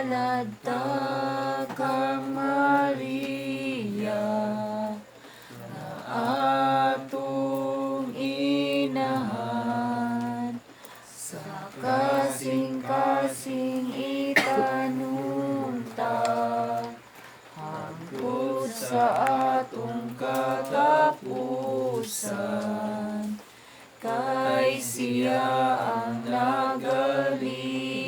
Palad ta kang Maria, na atong inahan, sa kasing-kasing itanunta, hangtod sa atong katapusan. Kay siya ang nagalipay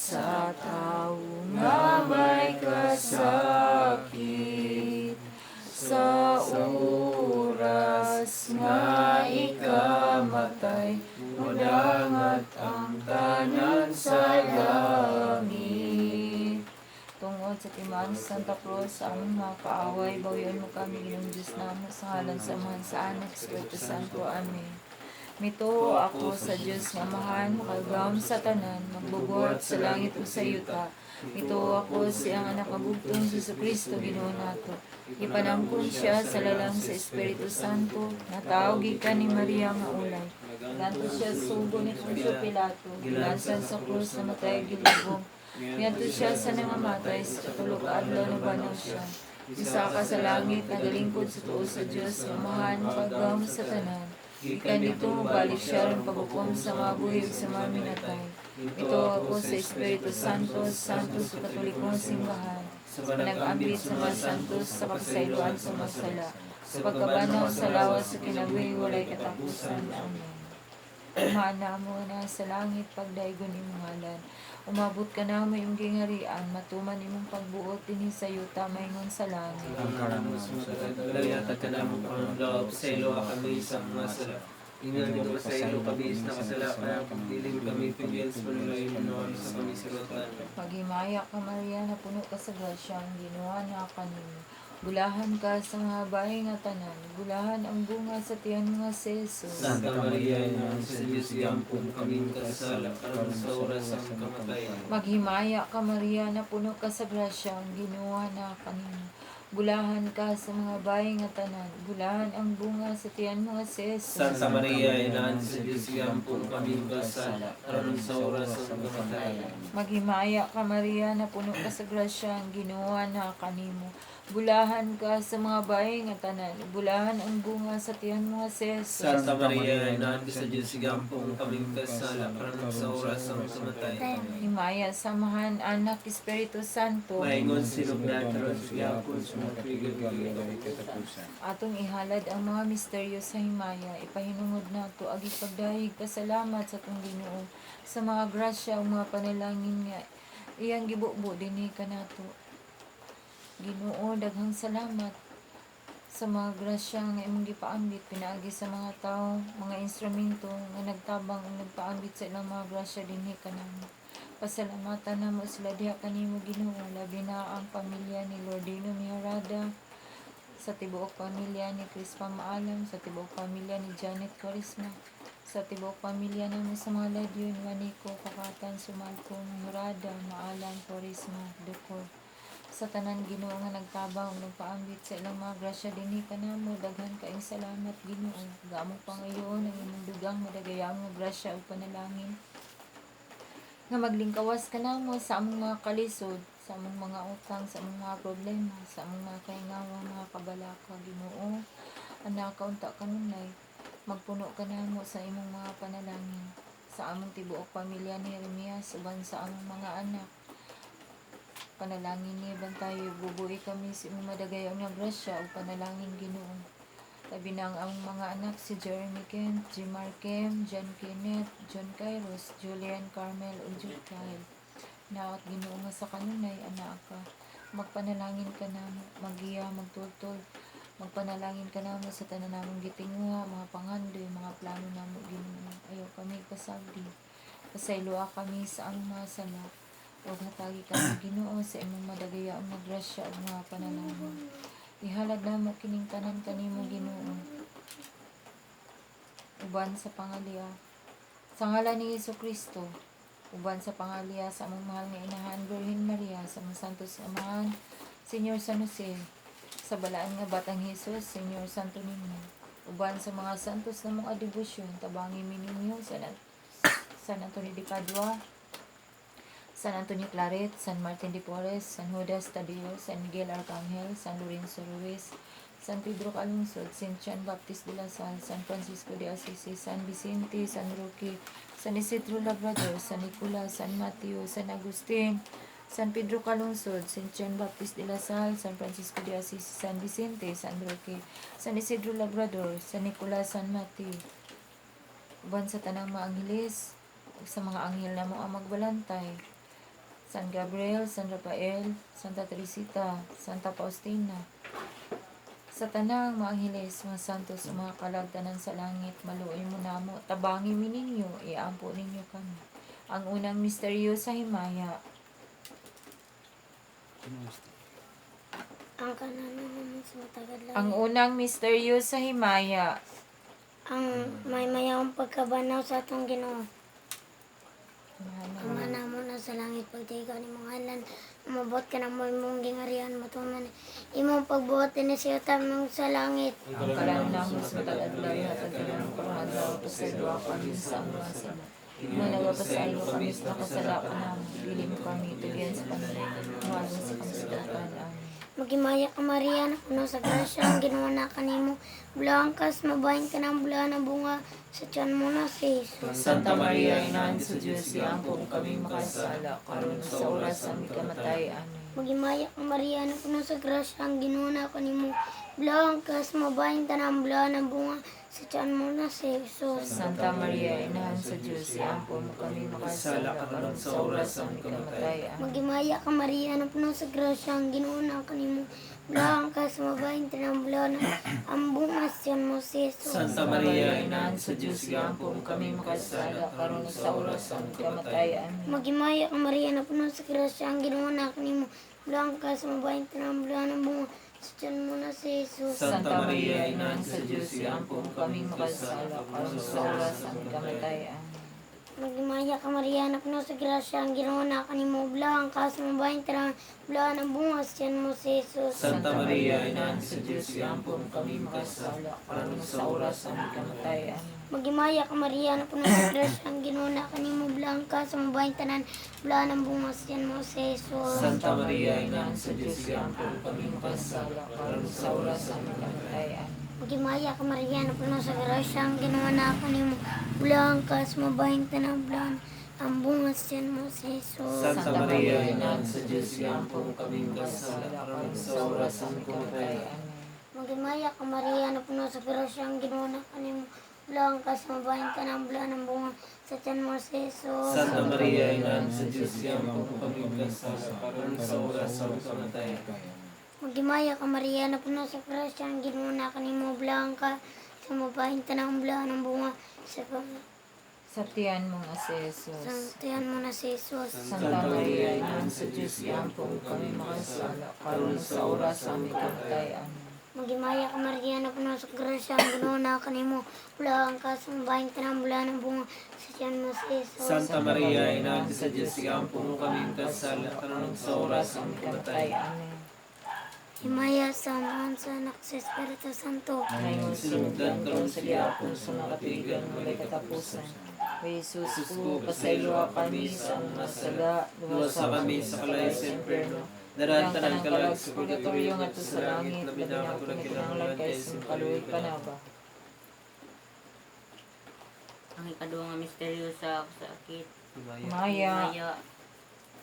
sa tao nga may kasakit, sa oras nga ikamatay, mudangat ang tanan sa langit. Tungod sa timaan sa Santa Cruz, sa among mga kaaway, bawian mo kami, Ginoong Diyos namin, sa ngalan sa Amahan, sa Anak, sa Espiritu Santo. Amen. Mito ako sa Diyos nga amahan, makagawam sa tanan, magbubuhat sa langit o sa yuta. Mito ako siyang anak kabugtong si Jesucristo, Ginoo nato. Ipanangkon siya sa lalang sa Espiritu Santo, natawag ka ni Maria nga ulay. Ganto siya sugo ni Poncio Pilato, gilansan sa krus na matay gilubong. Ngadto siya sa nangamatay, sa katulog adlaw na banaw siya. Isa ka sa langit, nagalingkod sa tuo sa Diyos, amahan, makagawam sa tanan. Ikan dito mabalik siya rin paghukom sa mga buhig sa mga minatay. Ito ako sa Espiritu Santo, Santo sa Katolikong simbahan, sa panag-ambit sa mga santos, sa kapasayloan sa masala, sa pagkabanaw sa lawas sa kinabuhi, walay katapusan. Amen. Umana mo na sa langit, pagdaigon imong ngalan. Umabot ka na mo yung gingharian, matuman imong pagbuot din sa yuta, maingon sa langit. Ang karamos mo sa kagalayatan ka na mo pangloob sa ilo kami sa mga sala. Ingal mo sa ilo kami na masala para pagdiling kami pigil sa panuloy mo sa kami sirutan. Maghimaya ka Maria, na puno ka sa grasya, ang ginawa na kanimo. Bulahan ka sa mga bahay nga tanan, bulahan ang bunga sa tiyan nga si Jesus. Santa Maria, ina sa Diyos, iampun kami kasala, karon sa oras ng kamatayan. Maghimaya ka Maria, na puno ka sa grasya, ang ginawa na kanimo. Bulahan ka sa mga bahay nga tanan, bulahan ang bunga sa tiyan nga si Jesus. Santa Maria, ina sa Diyos, iampun kami kasala, karon sa oras ng kamatayan. Maghimaya ka Maria, na puno ka sa grasya, ang ginawa na kanimo. Bulahan ka sa mga bahay nga tanan, bulahan ang bunga sa tiyan mo nga si Jesus. Santa Maria, ina sa Diyos, igampong kaming kasala, karon sa oras ng kamatayan. Himaya, samahan, Anak, Espiritu Santo. Maingon sinugdan, karon sa yapon sa mga Atong ihalad ang mga misteryo sa himaya, ipahinungod nato agi pagdahig pasalamat sa atong Ginoo sa mga grasya o mga panalangin nga iyang gibubo dinhi kanato. Ginoo, daghang salamat sa mga grasya nga imong gipaambit pinaagi sa mga tao, mga instrumento nga nagtabang ug nagpaambit sa ilang mga grasya dinhi kanamo. Pasalamatan namo sila diha kanimo Ginoo, labi na ang pamilya ni Lordino Miharada, sa tibuok pamilya ni Crispa Maalam, sa tibuok pamilya ni Janet Corisma, sa tibuok pamilya namin sa mga ladyon, Juanico, Kakatan, Sumalco, Miharada, Maalam, Corisma, Ducor, sa tanan Ginoo nga nagtabang ug nagpaambit sa ilang mga grasya dinhi kanamo, daghan kaayong salamat Ginoo. Gaamong pangayoon ang imong dugang madagayang nga grasya ug panalangin nga maglingkawas kanamo sa among mga kalisod, sa among mga utang, sa among mga problema, sa among mga kaingawa, mga kabalaka Ginoo. Anak kaunta kanunay, magpuno kanamo sa imong mga panalangin sa among tibuok pamilya ni Jeremias uban sa among mga anak. Panalangin ni bantayo, bubuhi kami sa imong madagayon nga grasya ug panalangin Ginoo. Labi na ang among mga anak si Jeremy Kent, Jimar Kem, John Kenneth, John Kairos, Julian Carmel ug Jude Kyle. Naot Ginoo nga sa kanunay anak ka. Magpanalangin ka namo, magiya, magtultol. Magpanalangin ka namo sa tanan namong gitinguha, mga pangandoy, mga plano namo Ginoo. Ayaw kami kasagdi. Pasayloa kami sa among mga sala. Huwag hatagi kami Ginoo sa imong madagayaon nga grasya ug mga panalangin. Ihalad namo kining tanan kanimo Ginoo. Uban sa pangaliya sa ngalan ni Jesucristo, uban sa pangaliya sa among mahal nga inahan Birhen Maria, sa mga santos amahan, Senyor San Jose, sa balaan nga batang Jesus, Senyor Santo Niño, uban sa mga santos namong adibusyon, tabangi mi ninyo sa San Antonio de Padua, San Antonio Claret, San Martin de Porres, San Judas Tadeo, San Miguel Arcangel, San Lorenzo Ruiz, San Pedro Calungsod, St. John Baptist de la Salle, San Francisco de Assisi, San Vicente, San Roque, San Isidro Labrador, San Nicolas, San Mateo, San Agustin, San Pedro Calungsod, St. John Baptist de la Salle, San Francisco de Assisi, San Vicente, San Roque, San Isidro Labrador, San Nicolas, San Mateo. Uban sa tanang mga angheles, ug sa mga anghel na mo ang magbalantay, San Gabriel, San Rafael, Santa Teresita, Santa Faustina. Sa tanang mga angheles, mga santos, mga kalagtanan sa langit, maluoy mo namo, tabangi mi ninyo, iampo ninyo kami. Ang unang misteryo sa himaya, Ang kananan naman sa matagad lang. ang unang misteryo sa himaya, Ang may mayawang pagkabanaw sa atong Ginoo. Ang mana mo na sa langit pagtigaw ni mga ilan. Umabot ka ng mong gingarihan mo tuman. Imong pagbuhat din siya tamang sa langit. ang kalanang sa matag-adlaw, hatag ka ng pang-adlaw, pasadwa kami sa mga sala. Managapasayo kami sa nakasala ka namin, bili mo kami, tugyan sa panalay, umalang sa kami sa datan. Amen. Magimaya ka Maria na kuno sa grasya ang ginawa na kanimo. Bulang kas mabahin ka ng bula na bunga sa tiyan mo na si Jesus. Santa Maria, Inahan sa Diyos, iampo kami makasala, karon sa oras sa aming kamatay. Amen. Magimaya ka Maria na kuno sa grasya ang ginawa na kanimo. Bulang kas mabahin ka ng bula na bunga sa tiyan mo na si Jesus. Santa Maria, Inahan sa Diyos, iampo kami makasala, karon sa oras sa aming kamatay. Amen. Magimaya ka Maria na puno sa grasya ang Ginoo na kanimo. Bulang ka sa mabahin tinambula na ang bungas yan mo si Jesus. Santa Maria, Inahan sa Diyos, iampo kami makasala, karon sa oras sa aming kamatay. Amen. Magimaya ka Maria na puno sa grasya ang Ginoo na kanimo. Bulang ka sa mabahin tinambula na bungas sa tiyan mo na si Jesus. Santa Maria, Inahan sa Diyos, iampo kami makasala, karon sa oras sa aming kamatay. Amen. Magimaya ka Maria na puno sa grasya ang Ginoo na kanimo. Bulang ka sa mabahin tinambula na bungas sa tiyan mo si Jesus. Santa Maria, Inahan sa Diyos, iampo kami makasala, karon sa oras sa aming kamatay. Amen. Magimaya ka Maria na puno sa grasya ang Ginoo na kanimo. Bulang ka sa mabahin tinambula na bungas sa tiyan mo si Jesus. Santa Maria, Inahan sa Diyos, iampo kami makasala, karon sa oras sa aming kamatay. Amen. Magimaya ka Maria na puno sa grasya ang Ginoo na kanimo. Bulang ka sa mabahin tinambula ang bungas sa tiyan mo si Jesus. Santa Maria, Inahan sa Diyos, iampo kami makasala, karon sa oras sa aming kamatay. Amen. Magimaya ka Maria na puno sa grasya ang Ginoo na kanimo. Bulang ka sa mabahin tinambula ang bungas sa tiyan mo si Jesus. Santa Maria, Inahan sa Diyos, iampo kami magkasala, karon sa oras sa aming kamatay. Magimaya ka Maria na puno sa grasya ang Ginoo na kanimo. Bulang ka sa mabahin tinambula ang bungas sa Sa tiyan mong si Jesus. tiyan mo na si Jesus. Santa Maria, Inahan sa Diyos, iampo kami makasala, karon sa oras sa aming kamatay. Amen. Magimaya ka Maria na puno sa grasya ang Ginoo na kanimo. Bulang ka sa mabahin tinambula ang bungas sa tiyan mo si Jesus. Santa Maria, Inahan sa Diyos, iampo kami magkasala, karon sa oras sa aming kamatay. Amen. Himaya sa Amahan sa Anak sa Espiritu Santo. Ngayon sinugdan karon sa gihapon sa mga katigan walay katapusan. O Jesus ko, pasayloa kami sa mga sala, Luwas sa kami sa kalay sa impyerno. Darantanan ka lang sa purgatorio nga sa langit, labi na ako nagkinahanglan kay sa kaluoy panaba. Ang ikaduha nga misteryo sa sakit. Maya,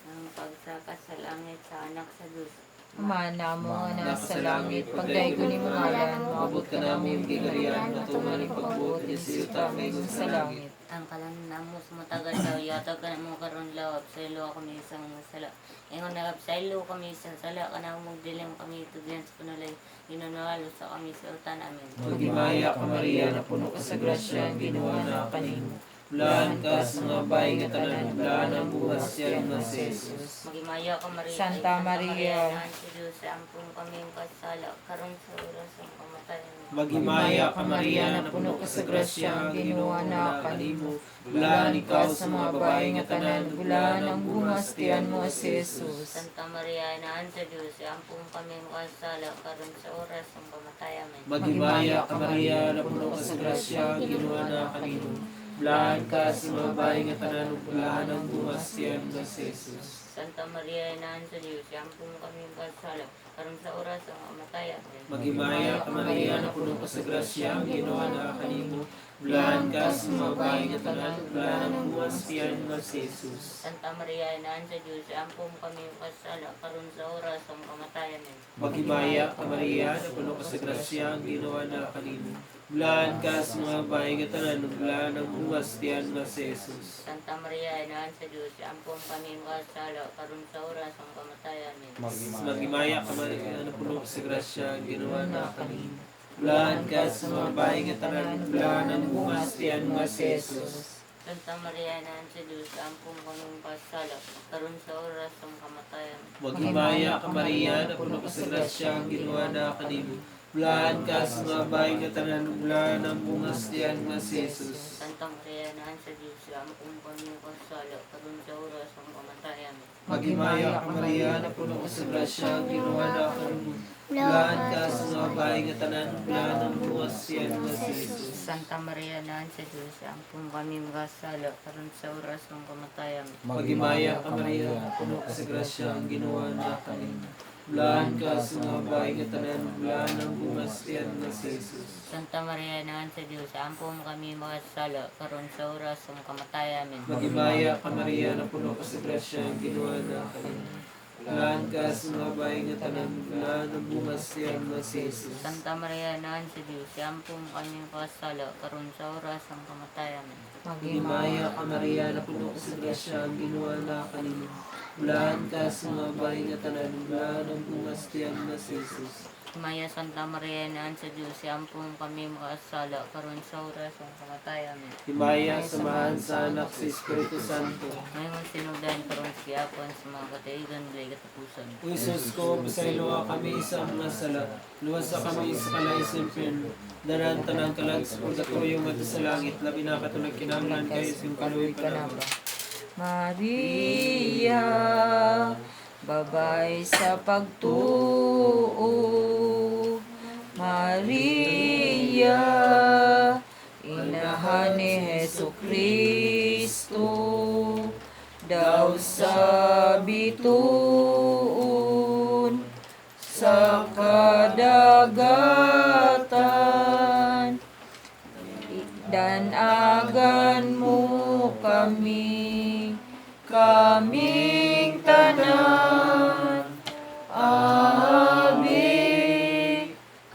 Ang pagsaka sa langit sa anak sa Diyos. mana mo nga nasa langit, pagdaigo ni mo ngalan, Maabot ka namin yung gigarian, matuman ang pagbuot, Yesu tamay sa langit. Ang kalan mo sa matagal daw, yatag ka na mo karon lawap sa ilo kami isang masala. Ingon na sa ilo kami isang sala, ka na magdilim kami tugyan sa panulay. Ginunawalo sa kami sa utan namin. Magimaya ka Maria, na puno ka sa grasya, ang ginawa na kanimo. Bulaan ka sa mga bahay nga tanan, bulaan ang buwas siya na si Jesus. Magimaya ka Maria. Santa Maria. Naan si Diyos, ampun kami yung kasala, karon sa oras ng kamatayan. Magimaya ka Maria, na puno ka sa grasya, ang ginawa na kanimo. Bulaan ikaw sa mga babae nga tanan, bulaan ang buwas tiyan mo si Jesus. Santa Maria, naan sa Diyos, ampun kami yung kasala, karon sa oras ng kamatayan. Magimaya ka Maria, na puno ka sa grasya, ang ginawa na kanimo. Bulahan ka sa mga babae nga tanan, ug bulahan ang bungas tiyan nga si Jesus. Santa Maria, Inaan sa Diyos, siyampo mo kami kasala, karon sa oras ng kamatayan. Maghimaya ka Maria, na puno ka sa grasya, ang Ginoo naa kanimo. Bulahan ka sa mga babae nga tanan, ug bulahan ang bungas tiyan nga si Jesus. Santa Maria, Inaan sa Diyos, siyampo mo kami kasala, karon sa oras ng kamatayan. Maghimaya ka Maria, na puno ka sa grasya, ang Ginoo naa kanimo. Bulahan ka sa mga babae nga tanan, ug bulahan ang bungas tiyan nga si Jesus. Santa Maria, Inaan sa Diyos, siyampo mo kami kasala, karon sa oras ng kamatayan. Maghimaya ka Maria, na puno ka sa grasya, ang Ginoo naa kanimo. Bulahan ka sa mga babae nga tanan, ug bulahan ang bungas tiyan nga si Jesus. Santa Maria, Inaan sa Diyos, siyampo mo kami kasala, karon sa oras ng kamatayan. Maghimaya ka Maria, na puno ka sa grasya, ang Ginoo naa kanimo. Bulahan ka sa mga babae nga tanan, ug bulahan ang bungas tiyan nga si Jesus. Santa Maria, Inaan sa Diyos, siyampo mo kami kasala, karon sa oras ng kamatayan. Maghimaya ka Maria, na puno ka sa grasya, ang Ginoo naa kanimo. Bulahan ka sa mga babae nga tanan, ug bulahan ang bungas tiyan nga si Jesus. Santa Maria, Inaan sa Diyos, siyampo mo kami kasala, karon sa oras ng kamatayan. Maghimaya ka Maria, na puno ka sa grasya, ang Ginoo naa kanimo. Bulahan ka sa mga babae nga tanan, ug bulahan ang bungas tiyan nga si Jesus. Santa Maria, Inaan sa Diyos, siyampo mo kami kasala, karon sa oras ng kamatayan. Maghimaya ka Maria, na puno ka sa grasya, ang Ginoo naa kanimo. Bulahan ka sa mga babae nga tanan, ug bulahan ang bungas tiyan nga si Jesus. Santa Maria, Inaan sa Diyos, siyampo mo kami kasala, karon sa oras ng kamatayan. Maghimaya ka Maria, na puno ka sa grasya, ang Ginoo naa kanimo. Bulahan ka sa mga babae nga tanan, ug bulahan ang bungas tiyan nga si Jesus. Maya Santa Maria, Inaan sa Diyos, siyampo mo kami kasala, karon sa oras ng kamatayan. Himaya samahan sa anak sa Espiritu Santo. Ngayon sinugdan karon sa kiapon sa mga kataigan bilay katapusan. O Jesus ko, pasayloa kami sa mga sala. Luwas sa kami sa kalay sa impyerno. Daran tanang kalag sa purgatorio nga sa langit. Labi na katulad kinahanglan kayo sa kaluwi ka na ba. Maria, babay sa pagtuo. Maria, inahan ni Hesu Kristo, daw sa bituon, sa kadagatan, danagan mo kami, kaming tanan. Ave,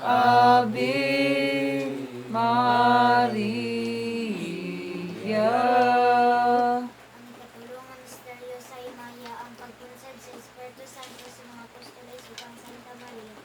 Ave Maria. Ang katulungan misteryo sa Imaya, ang pagpunsad sa Espiritu Santo sa mga apostoles upang Santa Maria.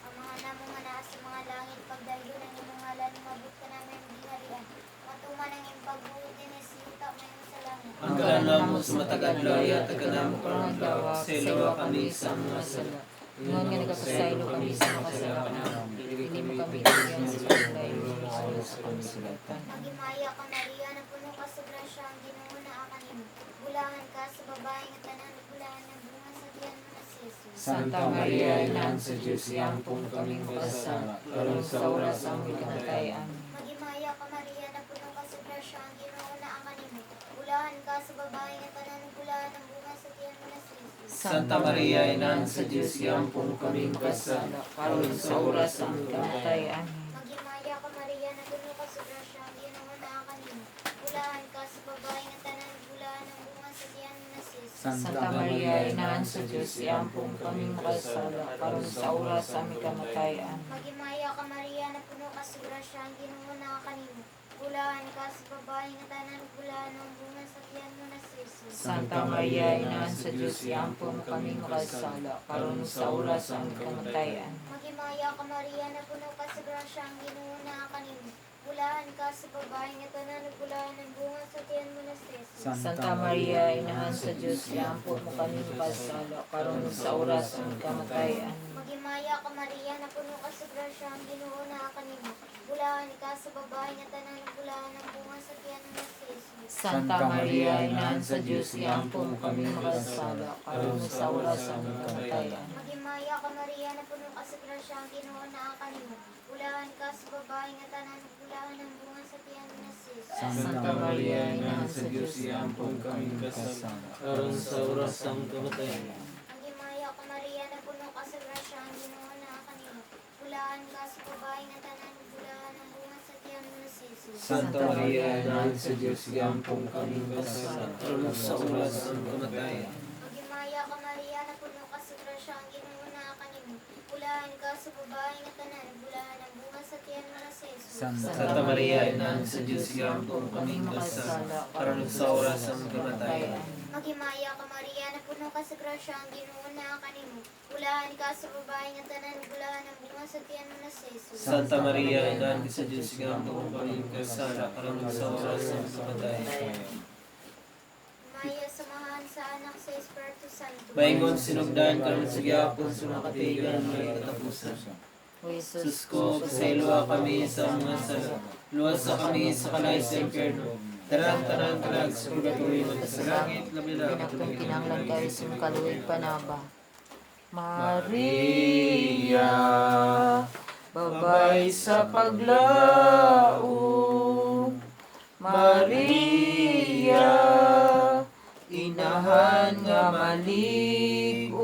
Ang mga namumana sa mga langit, pagdayo ng imong ngalan, mabot ka namin ginarian. Matuman ang iyong pagbuti ni Sita mayon sa langit. Ang kalanam mo sa matagadlaw, taganam mo parang dawa, seloa kami sa mga sala. Ngon nga nagkakasaylo kami sa makasalanan. Hindi mo kami bigyan sa pagdayo sa pangsulatan. Magimaya ka Maria, na puno ka sa grasya, ang Ginoo naa kanimo. Bulahan ka sa babae nga tanan, bulahan ng bunga sa tiyan mo na si Jesus. Santa Maria, Inaan sa Diyos, yampong kaming kasala, karon sa oras ang aming kamatayan. Magimaya ka Maria, na puno ka sa grasya, ang Ginoo naa kanimo. Bulahan ka sa babae nga tanan, bulahan ng bunga sa tiyan mo na si Jesus. Santa Maria, Inaan sa Diyos, yampong kaming kasala, karon sa oras ang aming kamatayan. Magimaya ka Maria, na puno ka sa grasya, ang Ginoo naa kanimo. Bulahan ka sa babae nga tanan, bulahan ng bunga sa tiyan mo na si Jesus. Santa Maria, Inaan sa Diyos, yampong kaming kasala, karon sa oras ang aming kamatayan. Magimaya ka Maria, na puno ka sa grasya, ang Ginoo naa kanimo. Bulahan ka sa babae nga tanan, bulahan ng bunga sa tiyan mo na si Jesus. Santa Maria, Inaan sa Diyos, yampong kaming kasala, karon sa oras ang aming kamatayan. Magimaya ka Maria, na puno ka sa grasya, ang Ginoo naa kanimo. Bulahan ka sa babae nga tanan, bulahan ng bunga sa tiyan mo na si Jesus. Santa Maria, Inahan sa Diyos, yampon mo kami kasala, karon sa oras ang kamatayan. Magimaya ka Maria, na puno ka sa grasya, ang Ginoo naa kanimo. Bulahan ka sa babae nga tanan, bulahan ng bunga sa tiyan mo na si Jesus. Santa Maria, Inahan sa Diyos, yampon mo kami kasala, karon sa oras ang kamatayan. Magimaya ka Maria, na puno ka sa grasya, ang Ginoo naa kanimo. Bulahan ka sa babae nga tanan, bulahan ng bunga sa tiyan mo na si Jesus. Santa Maria, Ina sa Diyos, iampun kami kasala, aron sa oras ng kamatayan. Ang himaya ka Maria, na puno ka sa grasya, ang Ginoo na kanimo. Bulahan ka sa babae nga tanan, bulahan ang bunga sa tiyan mo na si Jesus. Santa Maria, Ina sa Diyos, iampun kami kasala, aron sa oras ng kamatayan. Ang himaya ka Maria, na puno ka sa grasya, ang Ginoo na kanimo. Bulahan ka sa babae nga tanan, bulahan ang bunga sa tiyan mo na si Jesus. Santa Maria, Ina sa Diyos, iampun kami kasala, aron sa oras ng kamatayan. Maghimaya ka Maria, na puno ka sa grasya, ang Ginoo na kanimo. Bulahan ka sa babae nga tanan, bulahan ang bunga sa tiyan mo na si Jesus. Santa Maria, Ina sa Diyos, iampun kami kasala, aron sa oras ng kamatayan. Maya samahan sa anak sa Espiritu Santo. Maingon sinugdan karon sa gyapon sa mga katigan may katapusan. O Jesus Sus ko, pasayloa kami sa mga sala. Luwas sa kami sa kalay sa impyerno. Tanan kalag sa purgatorio at sa langit, labi na pinagkong kinanglan kayo sa makaluwig panaba. Maria, babay sa paglaom. Maria, inahan nga malig-on.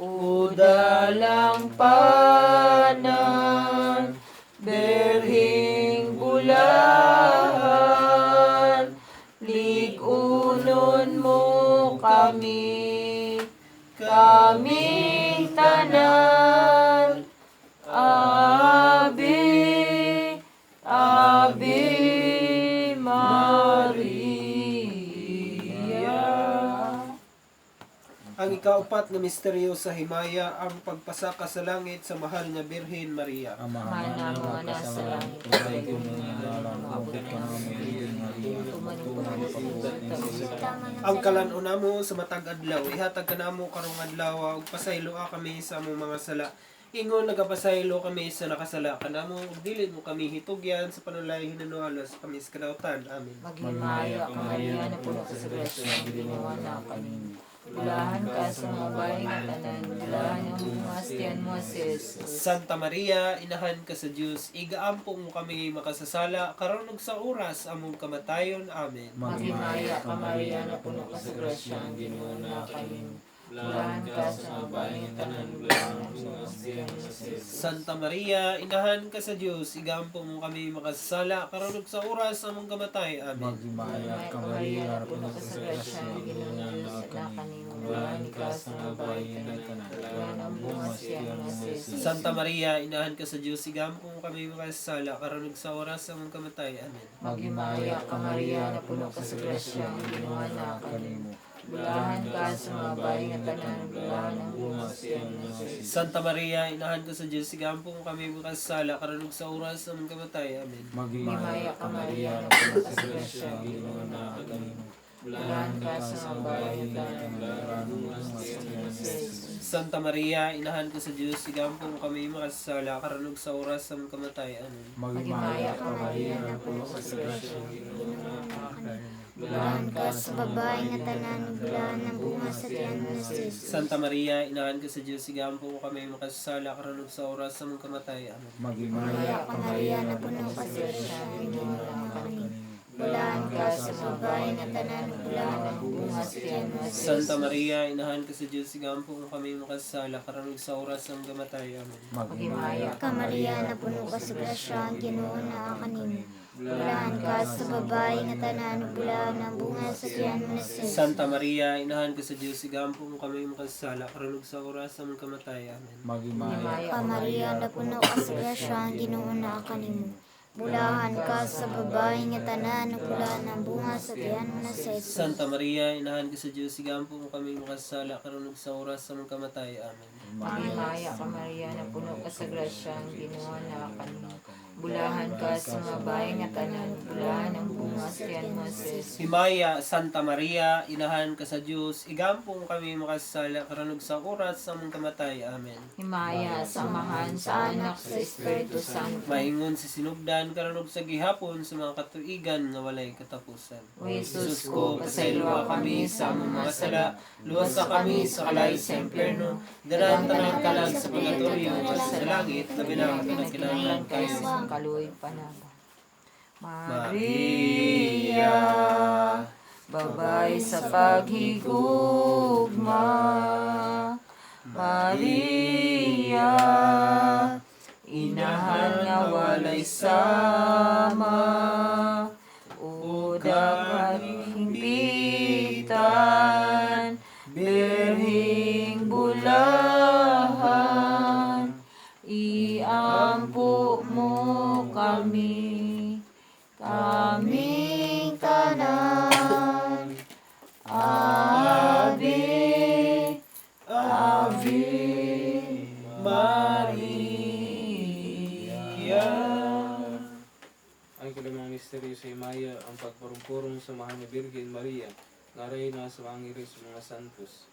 Udalang panan, berhing bulahan, lig-unon mo kami, kaming tanan. Ave, Ave Maria. Ang ikaapat na misteryo sa himaya ang pagpasaka sa langit sa mahal nga Birhen Maria. Mahal na mga nasa langit, Ang kalan-una mo sa matag adlaw, ihatag ka namo karong adlaw ug pasayloa kami sa among mga sala. Ingon nagapasaylo kami sa nakasala kanamo ug dili mo kami hitugyan sa panulay hinanualos kami sa kadautan. Amen. Maghimaya ka Maria, na puno ka sa grasya, ginawa na kanino. Bulahan ka sa mga bahay nga tanan, bulahan ang bunga sa tiyan mo si Jesus. Santa Maria, inahan ka sa Dios, igaampong mo kami makasasala karon ug sa oras among kamatayon. Amen. Maghimaya ka Maria, na puno ka sa grasya, ginawa na kanino. Bulahan ka sa mga bahay nga tanan, bulahan ang bunga sa tiyan mo si Jesus. Santa Maria, inahan ka sa Dios, igaampong mo kami makasasala karon ug sa oras among kamatay. Amen. Maghimaya ka Maria, na puno ka sa grasya, ginawa na kanino. Bulahan ka sa mga bahay nga tanan, bulahan ang bunga sa tiyan mo si Jesus. Santa Maria, inahan ka sa Dios, igaampong mo kami makasasala karon ug sa oras among kamatay. Amen. Maghimaya ka Maria, na puno ka sa grasya, ginawa na kanino. Bulahan ka sa mga bahay nga tanan, bulahan ang bunga sa tiyan mo si Jesus. Santa Maria, inahan ka sa Dios, igaampong mo kami makasasala karon ug sa oras among kamatay. Amen. Maghimaya ka Maria, na puno ka sa grasya, ginawa na kanino. Bulahan ka sa mga bahay nga tanan, bulahan ang bunga sa tiyan mo si Jesus. Santa Maria, inahan ka sa Dios, igaampong mo kami makasasala karon ug sa oras among kamatay. Amen. Maghimaya ka Maria, na puno ka sa grasya, ginawa na kanino. Bulahan ka sa babae nga tanan, bulahan ang bunga sa tiyan mo na si Jesus. Santa Maria, inahan ka sa Dios, igaampong mo kami makasasala karon ug sa oras among kamatay. Amen. Maghimaya ka Maria, na puno ka sa grasya, ginawa na kanino. Bulahan ka sa babae nga tanan, bulahan ang bunga sa tiyan mo na si Jesus. Santa Maria, inahan ka sa Dios, igaampong mo kami makasasala karon ug sa oras among kamatay. Amen. Maghimaya Ka Maria, na puno ka sa grasya, ang Ginoo na kanimo. Bulahan ka sa babae nga tanan, bulahan ang bunga sa tiyan mo na si Jesus. Santa Maria, inahan ka sa Dios, igaampong mo kami makasasala karon ug sa oras among kamatay. Amen. Maghimaya Ka Maria, na puno ka sa grasya, ang Ginoo na kanimo. Bulahan ka sa babae nga tanan, bulahan ang bunga sa tiyan mo na si Jesus. Santa Maria, inahan ka sa Dios, igaampong mo kami makasasala karon ug sa oras among kamatay. Amen. Maghimaya ka Maria, na puno ka sa grasya, ang ginawa na kanino. Bulahan ka sa mga bahay nga tanan, bulahan ang bunga sa tiyan mo si Jesus. Himaya, Santa Maria, inahan ka sa Dios, igaampong mo kami makasasala karon ug sa oras among kamatay. Amen. Himaya, samahan sa anak sa Espiritu Santo. Maingon si sinugdan karon ug sa gihapon sa mga katuigan nga walay katapusan. O Jesus ko, pasayloa kami sa among mga sala, luwas sa kami sa kalay sa impyerno, daran tanan kalag sa purgatorio at sa langit, labi na ang pinagkinahanglan kayo. kaluoy panaba. Maria, babay sa paghigugma. Maria, inahan nga walay sama. Udak at himpitan, berhing bulahan. Iampo mo kami, kaming tanan. Ave, Ave Maria. Ay kalamang misteryo sa Himaya, ang pagpurong-purong sa mahal ni Virgin Maria, ngaray na sa mangiris mga santos.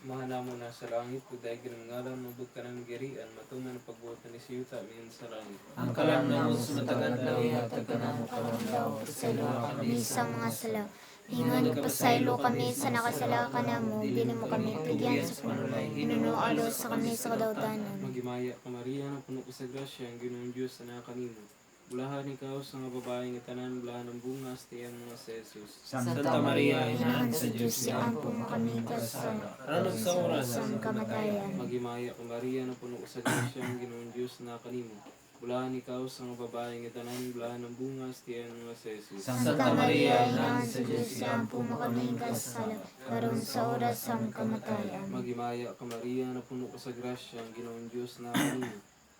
Mahanamo na sa langit, kuday ginangalan, mabot ka ng girian, matuman ang pagbuotan ni Siyuta, miyan sa langit. Ang kalam na mo sa matagad daw, ihatag ka na mo Daw, pasaylo kami sa mga sala. Ingon pasaylo kami sa nakasala ka na mo, bili mo kami bigyan sa panulay. Inunualo sa kami sa kadaudanan. Magimaya ka Maria, na puno ka sa grasya, ang Ginoong Diyos na kanino. Bulahan ikaw sa mga babaeng itanan, bulahan ng bungas, tiyan mga sa Jesus. Santa Maria, Inahan sa Diyos, iampo mo kami kasala. Ranong sa oras Sa kamatayan. Magimaya ka Maria, na puno ka sa grasya, ang Ginoong Diyos na kanino. Bulahan ikaw sa mga babaeng itanan, bulahan ng bungas, tiyan mga sa Jesus. Santa Maria, inahan sa Diyos, iampo mo kami kasala. Karon sa oras sa kamatayan. Magimaya ka Maria, na puno ka sa grasya, ang Ginoong Diyos na kanino.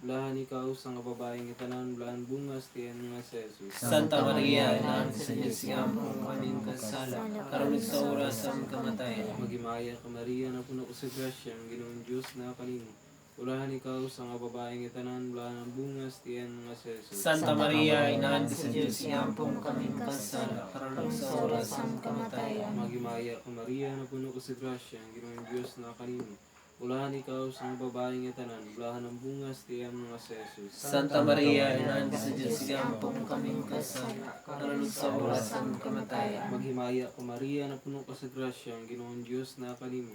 Bulahan ikaw sa mga babaeng itanan, bulahan bungas, tiyan nga sa Jesus. Santa Maria, inahan sa Diyos, iampo mo kaming kasala, karon sa oras sa kamatayan. Magimaya ka Maria, na puno ka sa grasya, ang Ginoong Diyos na kanino. Bulahan ikaw sa mga babaeng itanan, bulahan bungas, tiyan nga sa Jesus. Santa Maria, inahan sa Diyos, iampo mo kaming kasala, karon sa oras sa kamatayan. Magimaya ka Maria, na puno ka sa grasya, ang Ginoong Diyos na kanino. Bulahan ikaw sa mga babaeng itanan, bulahan ng bungas, tiyan nga sa Jesus. Santa Maria, inahan sa Diyos, iampo mo kaming kasala, karon sa oras sa kamatayan. Maghimaya ka Maria, na puno ka sa grasya, ang Ginoong Diyos na kanino.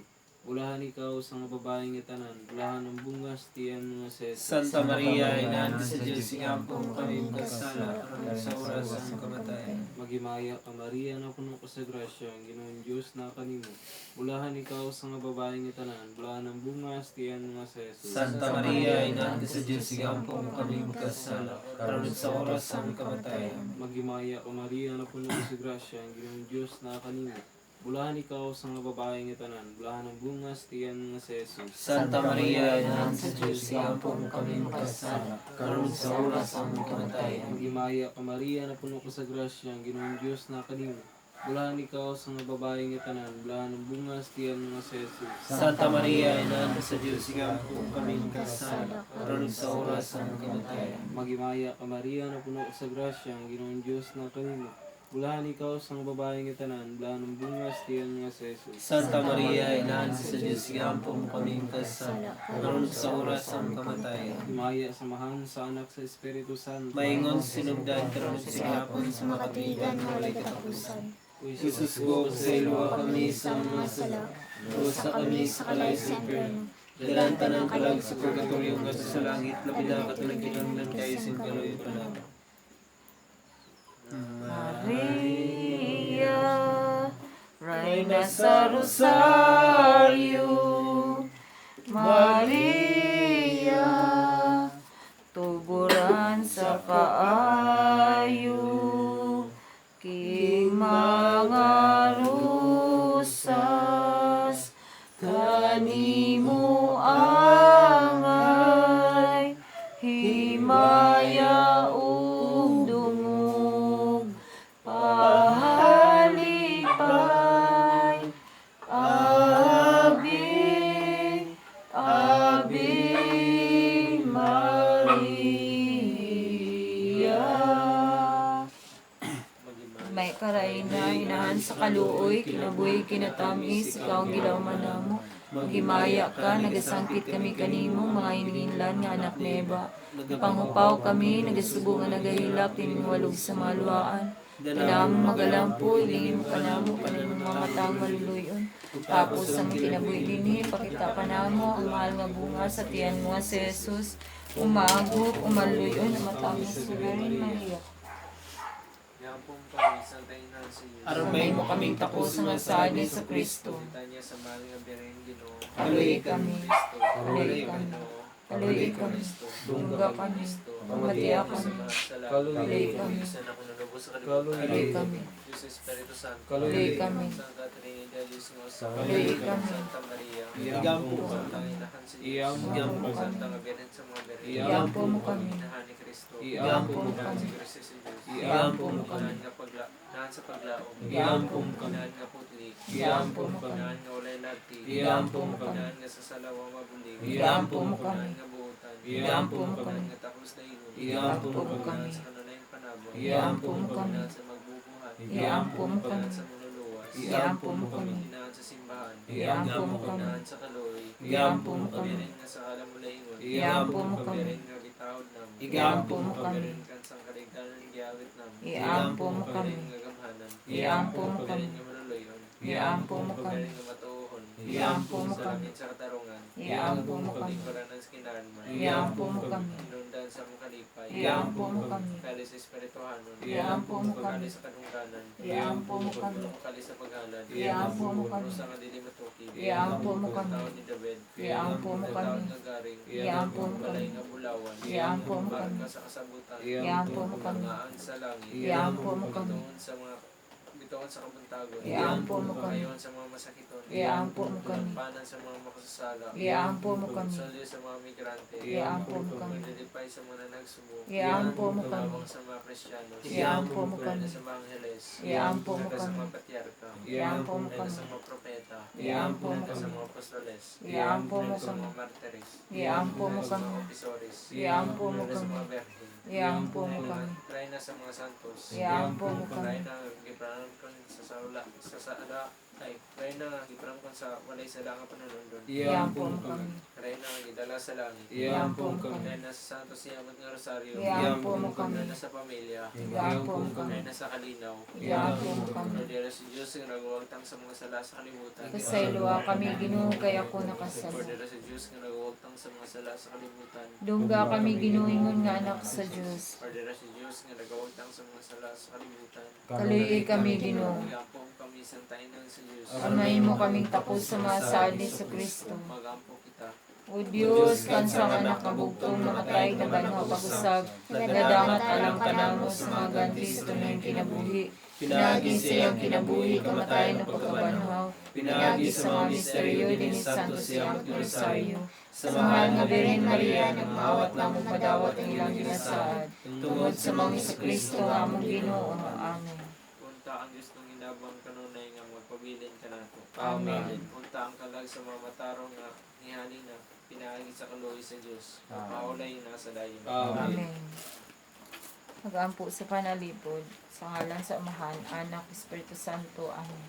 Bulahan ikaw sa mga babaeng itanan, bulahan ng bungas, tiyan nga sa Jesus. Santa Maria, inahan sa Diyos, iampo mo kaming kasala, karon sa oras sa kamatayan. Maghimaya ka Maria, na puno ka sa grasya, ang Ginoong Diyos na kanino. Bulahan ikaw sa mga babaeng itanan, bulahan ng bungas, tiyan nga sa Jesus. Santa Maria, inahan sa Diyos, iampo mo kaming kasala, karon sa oras sa kamatayan. Maghimaya ka Maria, na puno ka sa grasya, ang Ginoong Diyos na kanino. Bulahan ikaw sa mga babaeng itanan, bulahan ng bungas, tiyan nga sa Jesus. Santa Maria, inahan sa Diyos, iampo mo kaming kasala, karon sa oras sa kamatayan. Maghimaya ka Maria, na puno ka sa grasya, ang Ginoong Diyos na kanino. Bulahan ikaw sa mga babaeng itanan, bulahan ng bungas, tiyan nga sa Jesus. Santa Maria, inahan sa Diyos, iampo mo kaming kasala, karon sa oras sa kamatayan. Maghimaya ka Maria, na puno ka sa grasya, ang Ginoong Diyos na kanino. Bulahan ikaw sa mga babaeng itanan, bulahan ng bungas, tiyan nga sa Jesus. Santa Maria, inahan sa Diyos, iampo mo kaming kasala, karon sa oras sa kamatayan. Himaya samahan sa anak sa Espiritu Santo. Maingon sinugdan karon sa gihapon sa Makatigan mo walay katapusan. Jesus ko, pasaylo kami sa mga sala, sa kami sa kalay sa impyerno. Dalan tanang kalag sa purgatorio nga sa langit, labi na katulad kinanglan kayo sin kaloy panahon. Maria, Reina sa Rosario. Maria, tuburan sa kaayo. King mga rusas, kanimo angay, himaya ug dungog, pahalipay, Ave, Ave Maria. May karaina, inahan sa kaluoy, kinabuhi, kinatamis, ikaw ang gilawman namo. Magimaya ka, nagasangkit kami kanimo, mga ininginlan nga anak ni Eva. Pangupaw kami, nagasubo nga nagahilak, tinwalog sa mga luhaan. Tinamong magalampo, ilingin mo ka namo, kanino mga matang maluluyon. Tapos ang kinabuhi dinhi, pakita pa namo, ang mahal nga bunga sa tiyan mo si Jesus. Umagop, umaluyon, na matang sa Maria. kami sa tainhan sa Diyos. Aron may mo kaming tapos sa masad ni Kristo. Tanya sa mahal nga birhen Ginoo. Kaluy kami. Kristo. Kaluy kami. Kaluy kami. Dungga kami. Pamatiya kami. Kaluy kami. Sa ako nalubos sa Kaluy kalibutan. kami. Diyos Espiritu Santo. Kaluy kami. Santa Trinidad, Diyos mo sa Kaluy kami. Santa Maria. Igampo ka. Santa Inahan sa Diyos. Igampo ka. Santa nga birhen sa mga birhen. Iampo mo kami. Inahan ni Kristo. Iampo mo Inahan kami. si Kristo sa Diyos. Iampo mo kami. Inahan nga inahan sa paglaom. Iampo mo kami. Inahan nga putli. Iampo mo kami. Inahan nga walay lagti. Iampo mo kami. Inahan nga sa salawang mabulig. Iampo mo kami. Inahan nga buutan. Iampo mo kami. Inahan nga takos na ingon. Iampo mo kami. Inahan sa kanunayang panabang. Iampo mo kami. Inahan sa magbubuhat. Iampo mo kami. Inahan sa manuluwas. Iampo mo kami. Inahan sa simbahan. Iampo mo kami. Inahan sa kaloy. Iampo mo kami. Birin nga sa alam mo ingon. Iampo mo kami. Birin nga bitahod nam. Igampo mo kami. Birin nga sa kaligtanan giyawit nam. Iampo mo kami. Birin nga gamhanan. Iampo mo kami. Birin nga manuloyon. Iampo mo kami. Birin nga matuohon. Iampo mo Sa kami. langit sa katarungan. Iampo mo kami. Lingkuranan sa kinarman. Iampo mo kami. Inundan sa mong kalipay. Iampo mo kami. Kali sa espirituhanon. Iampo mo kami. Kali sa kadungkanan. Iampo mo kami. Kali sa paghalad. Iampo mo kami. Sa kadili matukid. Iampo mo kami. Taon ni David. Iampo mo kami. Taon nga garing. Iampo mo Balay kami. nga bulawan. Iampo mo Barang kami. ka sa kasabutan. Iampo mo kami. Ngaan sa langit. Iampo mo kami. Bituon sa kabuntagon. Iampo mo kami. Kayon sa mga masakiton. Iampo mo kami. Panan sa mga makasasala. Iampo mo kami. Solyo sa mga migrante. Iampo mo kami. Magdilipay sa mga nagsubo. Iampo mo kami. Tumawang sa mga Kristiyanos. Iampo mo kami. Sa mga angeles. Iampo mo Sa kami. mga patriarka. Iampo mo Sa kami. mga propeta. Iampo mo Sa kami. mga apostoles. Iampo mo Sa kami. mga martyrs. Iampo mo Sa mga kami. opisores. Iampo mo Sa kami. mga berhen. Iampo mo kami. Try na sa mga santos. Iampo mo kami. Try na gipranan kon sa saula sa saala ay try na gipranan kon sa walay sala nga panunundon. Iampo mo kami. Try na gidala sa langit. Iampo mo kami. Try na sa santos siyamat nga rosaryo. Iampo mo kami. Try na sa pamilya. Iampo mo kami. Try na sa kalinaw. Iampo mo kami. Pwede si Diyos nga nagawagtang sa mga sala sa kalibutan. Kasayloa kami Ginoo kay ako nakasala. Pwede si Diyos nga nagawagtang sa mga sala sa kalibutan. Dungga kami ginuingon nga anak sa Dios. Pwede si Diyos nga nagawagtang sa mga sala sa kalibutan. Kaluy kami Ginoo. Iampo kami sa tainang sa Diyos. Amay mo kaming tapos sa mga sali sa Kristo. Magampo kita. O Diyos, kansa nga nakabugtong namatay na banho pag-usab, nagadangat alam ka namo sa mga gantisto ng kinabuhi. Pinagi siyang kinabuhi, kamatay na pagkabanhaw. Pinagi sa mga misteryo, din santo siyang Rosario. Sa mahal nga Birhen Maria, nang maawat na mong padawat ang ilang ginasaad. Tungod sa mga sa Kristo, among Ginoo. Amen. Punta ang Diyos ng inabang kanunay nga magpabilin ka nato. Amen. Punta ang kalag sa mga matarong nga nihani na pinaagi sa kaluoy sa Diyos. Paulay na sa dayon. Amen. Mag-ampo sa panalipod, sa ngalan sa Amahan, Anak, Espiritu Santo. Amen.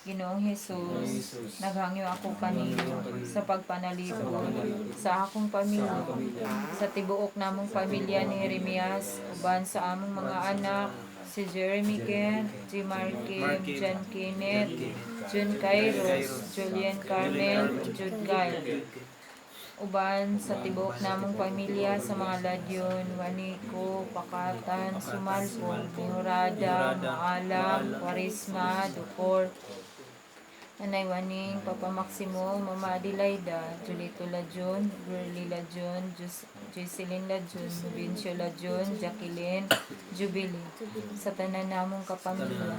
Ginoong Jesus, naghangyo ako kanino sa pagpanalipod sa akong pamilya, sa tibuok namong pamilya ni Jeremias, uban sa among mga anak, si Jeremy Kent, G. Markim, John Kenneth, Jun Kairos, Julian Carmel, Jude Kyle. Uban sa tibok namong pamilya sa mga ladyon, Waniko, Pakatan, Sumalpong, Mihurada, Maalam, Kwarisma, Dukor, Nanay Waning, Papa Maximo, Mama Adelaida, Julito Lajon, Burley Lajon, Jocelyn Lajon, Vincio Lajon, Jacqueline, Jubilee, sa tanan namong kapamilya.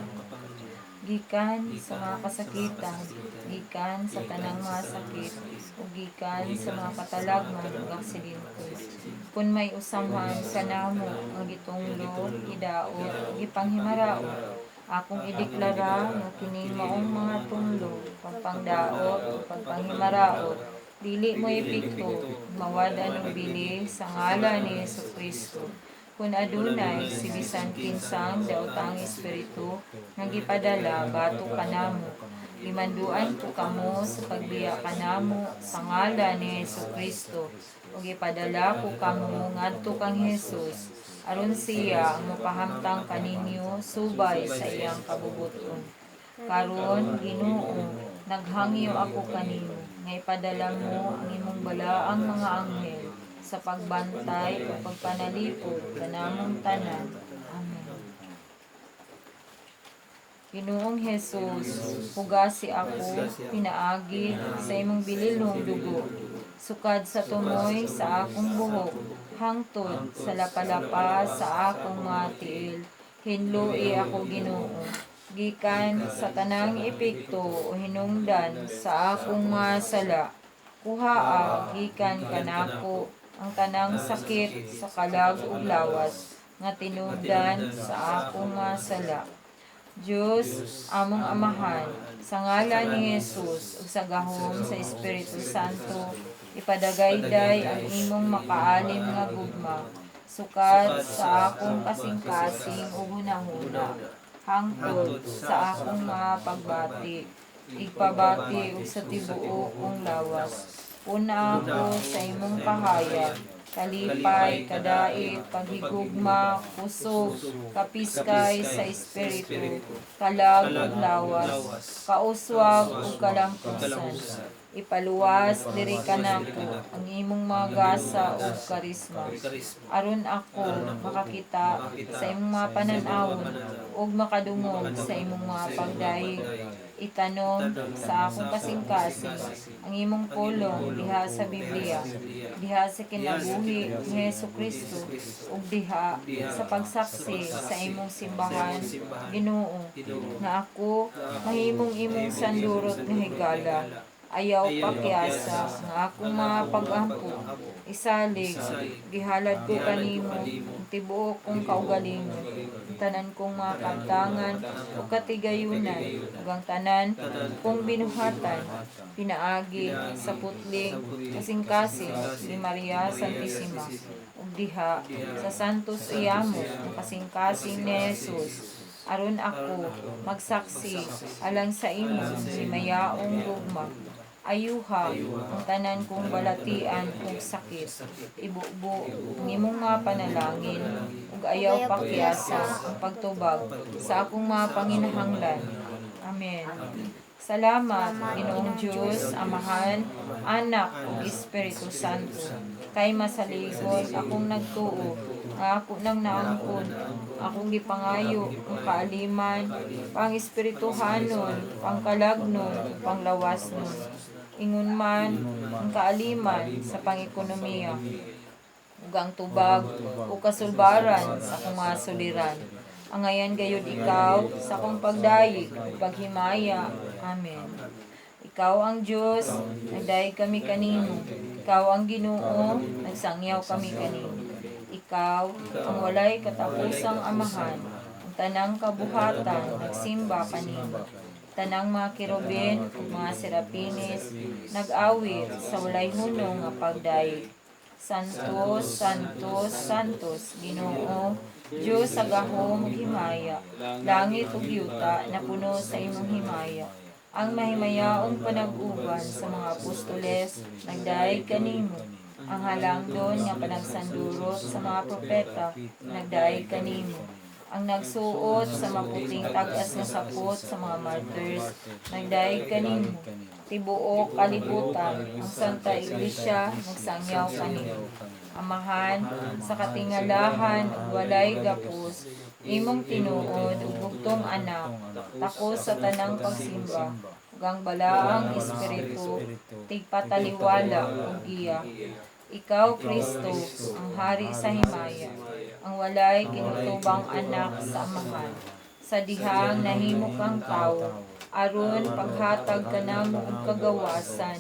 Gikan sa mga kasakitan, gikan sa tanang mga sakit, o gikan sa mga katalagman ug aksidente. Kung may usaman sa namo ang gitunglo, gidaot, gipanghimaraot, akong ideklara nga kini maong mga tunglo, pagpangdaot, pagpanghimaraot, dili mo epekto, mawada ng bili sa ngalan ni Jesucristo. Kung adunay si bisan kinsang daotang espiritu nga gipadala bato kanamo, limanduan ko kamo sa pagbiya kanamo sa ngalan ni Jesucristo, ug gipadala ko kamo ngadto kang Jesus, aron siya ang mapahamtang kaninyo subay sa iyang kabubuton. Karon Ginoo, naghangyo ako kanimo nga ipadala mo ang imong balaang mga anghel sa pagbantay o pagpanalipod kanamong tanan. Amen. Ginoong Jesus, hugasi ako, pinaagi sa imong bililhong dugo. Sukad sa tumoy sa akong buhok, hangtod sa lapalapa sa akong mga tiil. Hinlui ako Ginoo, gikan sa tanang epekto o hinungdan sa akong mga sala. Kuhaa gikan kanako ang tanang sakit sa kalag ug lawas nga tinubdan sa akong mga sala. Diyos, among Amahan, sa ngalan ni Jesus ug sa gahom sa Espiritu Santo, ipadagayday ang imong makaalim nga gugma, sukad sa akong kasing-kasing ug hunahuna, hangtod sa akong mga pagbati, igpabati ug sa tibuok kong lawas. Una ako sa imong kahayag, kalipay, kadait, paghigugma, kusog, kapiskay sa espiritu, kalag ug lawas, kauswag ug kalangkusan. Ipaluwas diri kanako ang imong mga gasa ug karisma. Aron ako makakita sa imong mga panan-awon ug makadungog sa imong mga pagdayeg. Itanom sa akong kasing-kasing ang imong pulong diha sa Biblia, diha sa kinabuhi ni Hesukristo, ug diha sa pagsaksi sa imong simbahan, Ginoo, nga ako mahimong imong sandurot nga higala. Ayaw pakyasa nga akong mga pag-ampo, isalig, gihalad ko kanimo, ang tibuok kong kaugalingon, ang tanan kong mga kantangan o katigayunan, ug ang tanan kong binuhatan, pinaagi sa putling, kasing-kasing ni Maria Santissima, ug diha sa Santos Iamo, ang kasing-kasing ni Jesus, aron ako magsaksi alang sa imo ni mayaong gugma. Ayuha ang tanan kong balatian ug sakit. Ibubo ang imong mga panalangin ug ayaw pakyasa ang pagtubag sa akong mga panginahanglan. Amen. Salamat, Ginoong Diyos, Amahan, Anak ug Espiritu Santo. Kay masaligon akong nagtuo, nga ako nang naangkon, akong gipangayo, ang kaaliman, pang espirituhanon, pang kalagnon, pang lawasnon. Ingon man ang kaaliman sa pang-ekonomiya, ug ang tubag o kasulbaran sa akong mga suliran. Angayan gayud ikaw sa akong pagdayeg ug paghimaya. Amen. Ikaw ang Diyos, nagdayeg kami kanimo. Ikaw ang Ginoo, nagsangyaw kami kanimo. Ikaw ang walay katapusang Amahan, ang tanang kabuhatan, nagsimba kanimo. Tanang mga kirubin ug mga serapines, nag-awit sa walay hunong nga pagdayeg. Santos, Santos, Santos, Ginoo, Diyos sa gahom ug himaya, langit ug yuta na puno sa imong himaya. Ang mahimayaong panag-uban sa mga apostoles, nagdayeg kanimo. Ang halangdon nga panagsandurot sa mga propeta, nagdayeg kanimo. Ang nagsuot sa maputing tag-as nga sapot sa mga martyrs, nagdayeg kanimo. Tibuok kalibutan, ang Santa Iglesia, nagsangyaw kanimo. Amahan, sa katingalahan ug walay gapos, imong tinuod ug bugtong anak, takos sa tanang pagsimba, ug ang balaang espiritu, tigpataliwala ug iya. Ikaw, Kristo, ang hari sa himaya, ang walay kinutubang anak sa Amahan. Sa dihang nahimo kang tao, aron paghatag ka namo og kagawasan,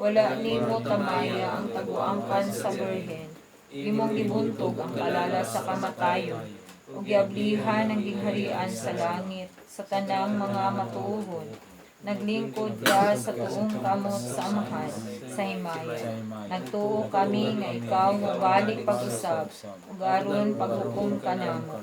wala nimo tamaya ang taguangkan sa Birhen. Imong gibuntog ang kalala sa kamatayon, ug giablihan ang gingharian sa langit sa tanang mga matuohon. Naglingkod ka sa tuong kamot sa Amahan, sa himaya. Nagtuo kami nga ikaw mobalik pag-usab, ug aron paghukom ka namo.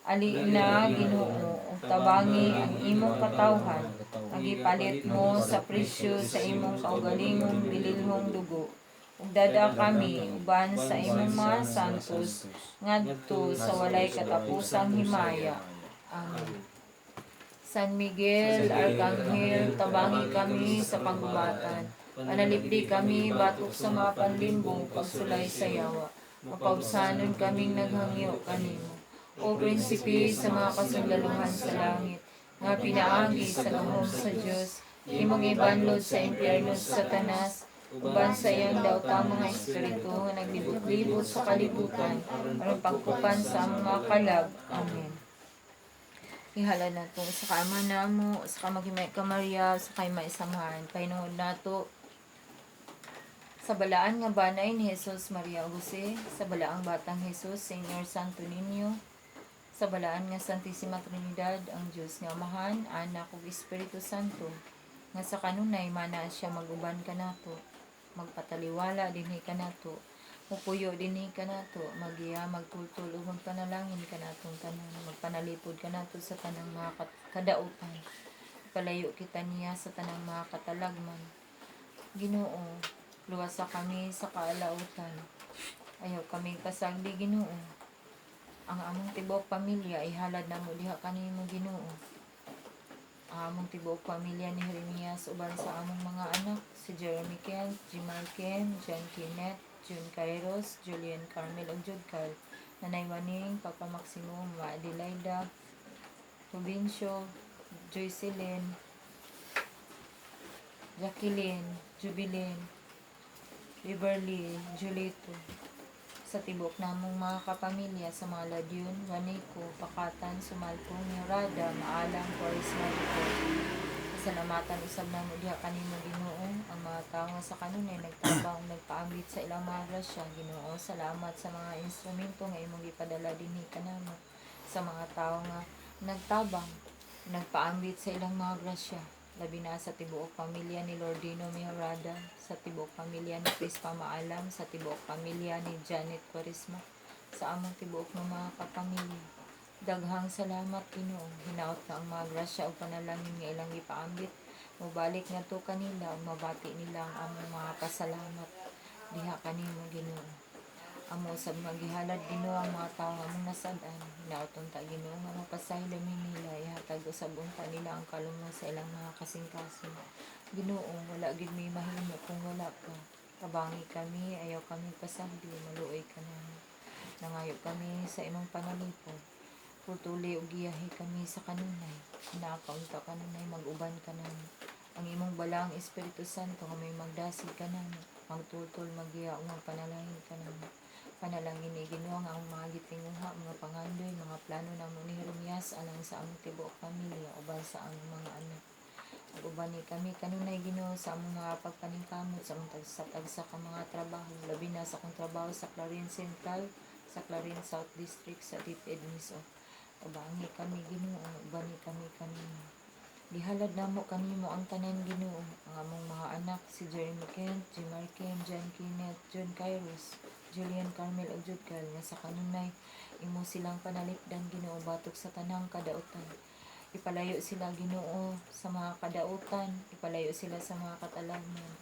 Ali na, Ginoo, ug tabangi ang imong katawhan, nagipalit mo sa presyo sa imong kaugalingong bililhong dugo. Ug dada kami uban sa imong mga santos ngadto sa walay katapusang himaya. Amen. San Miguel, Arkanghel, tabangi kami sa panggubatan. Panalipdi kami batok sa mga panlimbong pagsulay sa yawa. Mapausanon kaming naghangyo kanimo. O prinsipe sa mga kasundaluhan sa langit, nga pinaagi sa gahom sa Dios, imong ibanlod sa impyerno sa Satanas, uban sa iyang daw ka mga espiritu nga naglibot-libot sa kalibutan, aron pagkupan sa among mga kalag. Amen. Ihalad nato sa kaama namo, sa kamagimay ka Maria, sa kay maisamahan, pahinuod nato sa balaan nga banay ni Jesus Maria Jose, sa balaang batang Jesus, Señor Santo Niño, sa balaan nga Santissima Trinidad, ang Diyos nga Amahan, Anak ug Espiritu Santo, nga sa kanunay mana siya maguban kanato, magpataliwala dinhi kanato, mupuyo dinhi kanato, magiya magtultol ug magpanalangin kanatong tanan, magpanalipod kanato sa tanang mga kadautan. Palayo kita niya sa tanang mga katalagman. Ginoo, luwasa kami sa kaalautan. Ayaw kami kasagdi, Ginoo. Ang among tibuok pamilya ihalad namo diha kanimo, Ginoo. Ang among tibuok pamilya ni Jeremias uban sa among mga anak, si Jeremy Ken, Jimar Ken, John Kenneth, June Kairos, Julian Carmel ug Judcal, Nanay Waning, Papa Maximo, Ma Adelaida, Provincio, Joycelyn, Jacqueline, Jubilin, Beverly, Julito, sa tibok namong mga kapamilya sa mga Ladyon, Waniko, Pakatan, Sumalpong, Yorada, Maalang, Corismarico. Salamatan usab namo diha kanimo, Ginoo, ang mga tawo nga sa kanunay nagtabang nagpaambit sa ilang mga grasya, Ginoo. Salamat sa mga instrumento nga imong gipadala dinhi kanamo, sa mga tawo nga nagtabang nagpaambit sa ilang mga grasya, labi na sa tibuok pamilya ni Lordino Mejorada, sa tibuok pamilya ni Chris Pamaalam, sa tibuok pamilya ni Janet Quaresma, sa among tibuok ng mga kapamilya. Daghang salamat, Ginoo. Hinaot ka ang mga grasya o panalangin nga ilang ipaambit. Mubalik nga to kanila o mabati nila ang among mga pasalamat. Diha kanimo, Ginoo. Amo usab maghihalad, Ginoo, ang mga tawo nga among nasad-an. Hinaoton ta, Ginoo, nga mapasaylo nila. Ihatag usab unta nila ang kalumong sa ilang mga kasing-kasing. Ginoo, wala gid may mahimo kung wala ka. Tabangi kami, ayaw kami pasabdi, maluoy ka namin. Nangayo kami sa imong panalipod. Putuli ug giyahi kami sa kanunay. Nakaunta kanunay, mag-uban ka namin. Ang imong balang Espiritu Santo nga may magdasig ka namin. Magtutol, magiya ug magpanalangin ka namin. Panalangin ni Ginoo nga ang mga gitinguha, mga pangandoy, mga plano namo ni Jeremias alang sa among tibuok pamilya uban sa among mga anak. Uban ni kami kanunay, Ginoo, sa among mga pagpaningkamot sa among tagsa ka mga trabaho, labi na sa akong trabaho sa Clarence Central, sa Clarence South District, sa DepEd Miso. Tabangi kami, Ginoo, uban ni kami kanimo. Gihalad namo kanimo ang tanan, Ginoo, ang among mga anak, si Jeremy Kent, Jimar Ken, John Kenneth, John Kairos, Julian Carmel ug Judcal, nga sa kanunay imo silang panalipdan, Ginoo, batok sa tanang kadautan. Ipalayo sila, Ginoo, sa mga kadautan, ipalayo sila sa mga katalagman.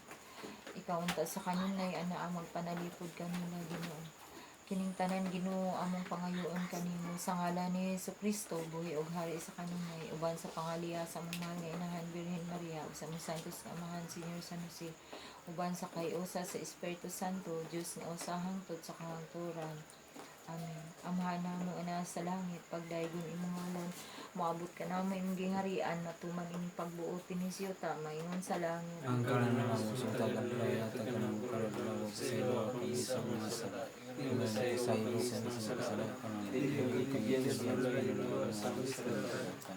Ikaw unta sa kanunay ana ang magpanalipod kanila, Ginoo. Kining tanan, Ginoo, among pangayoon kanimo sa ngalan ni Jesucristo, buhi ug hari sa kanunay, uban sa pangaliya sa among mahal nga inahan Birhen Maria ug sa among santos nga amahan Señor San Jose, uban sa kayusa sa Espiritu Santo, Dios nga usa hangtod sa kahangturan. Amen. Amahan namo ana sa langit, pagdaygon imong ngalan, moabot ka namo imong gingharian, matuman imong pagbuot ni siyota, maingon sa langit. Ang kanan na mo sa tagalay at taganang karod sa iyo kami sa mga sala. Ina sa iyo sa sala kami.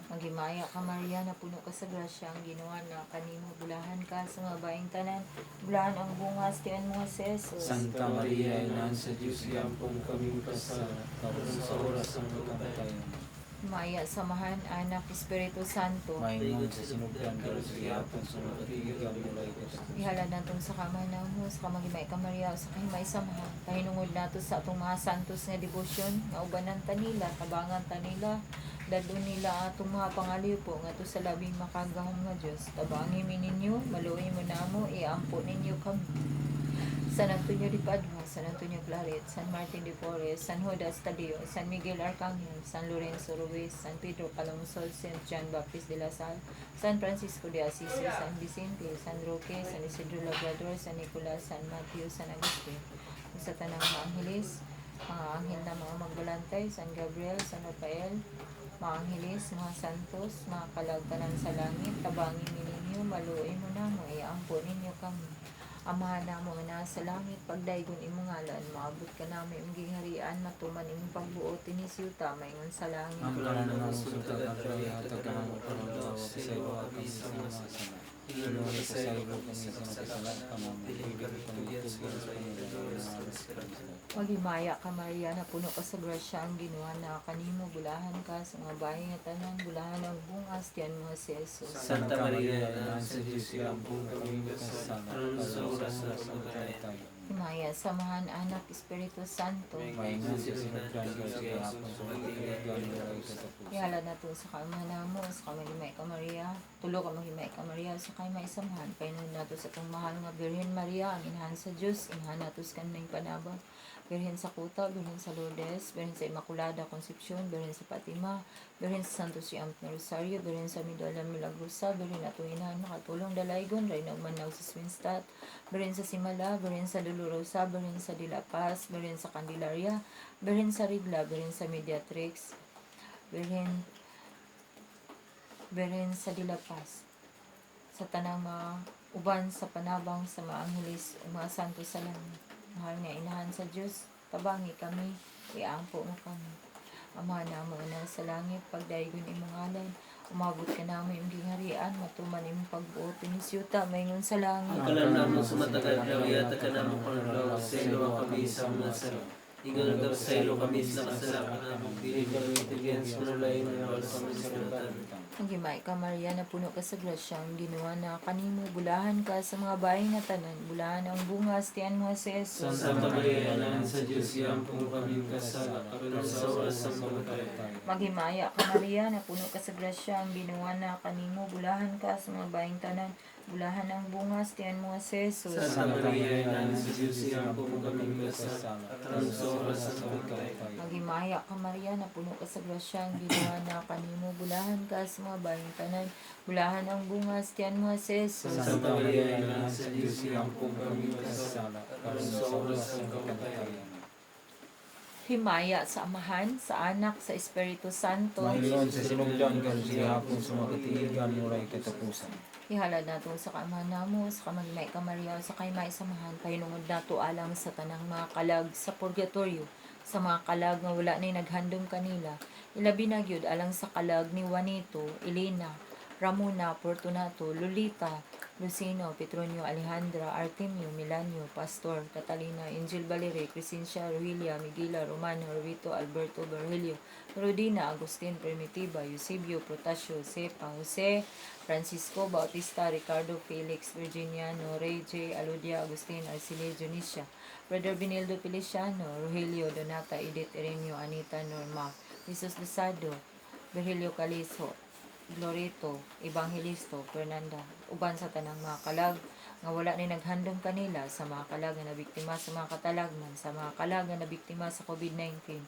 Magimaya ka, Maria, na puno ka sa grasya, ang Ginoo na kanimo, bulahan ka sa mga baing tanan, bulahan ang bungas tiyan mo si Jesus. Santa Maria, Ina sa Diyos, iampong kami kasala, karon sa oras ng kamatayon. Maya, samahan, anak, Espiritu Santo. Maingon sa sinugdan karon sa iapon sa mga katigigan mulay kita. Ihalad natong sa kamay na mo, sa kamagimay ka, Maria, sa kahimay samahan. Pahinungod nato sa atong mga santos nga debosyon, nga ubanan ta nila, tabangan ta nila, dadon nila atong mga pangaliw po, nga to sa labing makagahom nga Diyos. Tabangi mi ninyo, maluoy mo namo, iampo ninyo kami. San Antonio de Padua, San Antonio Claret, San Martin de Porres, San Judas Tadeo, San Miguel Arcangel, San Lorenzo Ruiz, San Pedro Calungsod, St. John Baptist de la Salle, San Francisco de Assisi, San Vicente, San Roque, San Isidro Labrador, San Nicolas, San Matthew, San Agustin, sa tanang mga angeles, mga anghel na mga magbalantay, San Gabriel, San Rafael, mga angeles, mga santos, mga kalagtanan sa langit, tabangin ninyo, maluoy mo na mo, iampo ninyo kami. Amahan na mo na sa langit, pagdaygon imong ngalan, maabot ka namin imong gingharian, matuman imong pagbuot, tinisiyuta, maingon sa langit. Ang kalan na mo sumatagal daw, ihatag ka namin karon daw, sa iyo kami sa mga sala. Inuwi sa iyo kami sa mga sala, pamamili kami tugan sa mga Maghimaya ka Maria, na puno ka sa grasya, ang Ginoo na kanimo, bulahan ka sa mga bahay nga tanan, bulahan ang bungas, tiyan mo si Jesus. Santa Maria, Ina sa Diyos, iampun kami kasala, karon sa oras na pagkamatay tayo. Himaya, samahan anak, Espiritu Santo. Maingon sa sinagdan ka sa kahapon sa mga kaibigan mo ay katapusan. Ihalad na to sa kamanamo, sa kamahimay ka Maria, tulo ka maghimay ka Maria, sa kay maisamhan, painon na to sa itong mahal nga Birhen Maria, ang inahan sa Diyos, inahan na to sa kanang panabang. Birhen sa Kuta, Birhen sa Lourdes, Birhen sa Immaculada Concepcion, Birhen sa Fatima, Birhen sa Santo Siam na Rosario, Birhen sa Midala Milagrosa, Birhen at Uinahan, Makatulong Dalaygon, Reynag Manaw sa Swinstat, Birhen sa Simala, Birhen sa Dolorosa, Birhen sa Dilapas, Birhen sa Candelaria, Birhen sa Rigla, Birhen sa Mediatrix, Birhen sa Dilapas, sa tanang mga uban sa panabang sa mga angeles, mga santo sa langit. Mahal nga inahan sa Diyos, tabangi kami, iampo mo kami. Ama na mo na sa langit, pagdaygon imong ngalan, umabot ka namin imong gingharian, matuman imong pagbuot, tinisyuta, maingon sa langit. Ang kalan na mo sumatagal daw, ihatag ka namin karon daw, sa iyo kami sa mga sala. Ingon daw sa iyo kami sa kasala, kanamong dili kami tigyan sa nulay na wala sa mga Maghimay ka Maria, na puno ka sa grasya, ang Ginoo na kanimo, bulahan ka sa mga bahay nga tanan, bulahan ang bungas, tiyan mo si Jesus. Santa Maria, Ina sa Diyos, iampun kami kasala, karon sa oras ng pagkamatay tayo. Maghimaya ka Maria, na puno ka sa grasya, ang Ginoo na kanimo, bulahan ka sa mga bahay nga tanan, bulahan ang bungas, tiyan mo si Jesus. Santa Maria, Ina sa Diyos, iampun kami kasala, karon sa oras ng pagkamatay tayo. Maghimaya ka Maria, na puno ka sa grasya, ang Ginoo na kanimo, bulahan ka sa mga bahay nga tanan, bulahan ang bungas, tiyan mo si Jesus. Santa Maria, Ina sa Diyos, iampun kami kasala, karon sa oras ng pagkamatay tayo. Himaya sa Amahan, sa Anak, sa Espiritu Santo. Maingon sa sinugdan ka sa hapon sa mga katiigan mo ay katapusan. Ihalad nato sa kaamahan namo, sa kamagmay ka Maria, sa kay maisamahan, pahinungod nato alang sa tanang mga kalag sa purgatorio, sa mga kalag nga wala na naghandom kanila. Ilabi na gyud alang sa kalag ni Juanito, Elena, Ramona, Fortunato, Lolita, Lucino, Petronio, Alejandra, Artemio, Milanio, Pastor, Catalina, Angel Valerie, Crescencia, Rogelia, Miguela, Romano, Rubito, Alberto, Berhelio, Rodina, Agustin, Primitiva, Eusebio, Protasio, Josepa, Jose, Francisco, Bautista, Ricardo, Felix, Virginiano, Ray J, Aludia, Agustin, Arcilio, Junicia, Brother Benildo Feliciano, Rogelio, Donata, Edith, Ireneo, Anita, Norma, Jesus Luzado, Virgilio Calizo, Loreto, Evanghelisto, Fernanda, uban sa tanang mga kalag, nga wala ni naghandom kanila, sa mga kalag nga nabiktima sa mga katalagman, sa mga kalag nga nabiktima sa COVID-19,